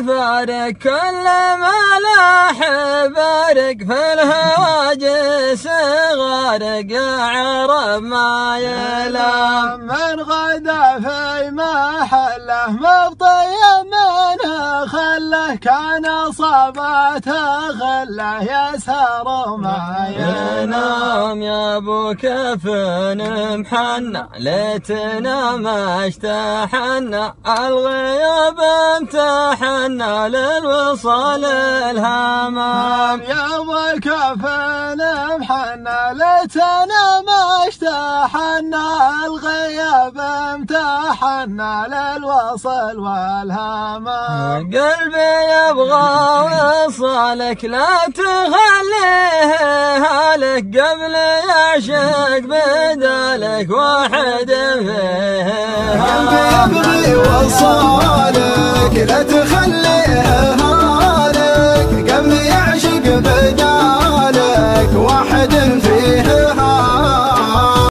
فارق كل ما لاح بارق في الهواجس غارق يا عرب ما يلام من غدا في محله مبطي منه خله كان صابته خله يسهر وما ينام يا ابو كفن محنى ليتنا ما اشتحنا الغياب امتحنا للوصال الهمام يا ابو كفن محنى ليتنا ما اشتحنا الغياب امتحنا للوصل والهمام قلبي يبغى وصالك لا تخليه هالك قبل يعشق بدالك واحد فيه قلبي يبغي وصالك لا تخليه هالك قبل يعشق بدالك واحد فيه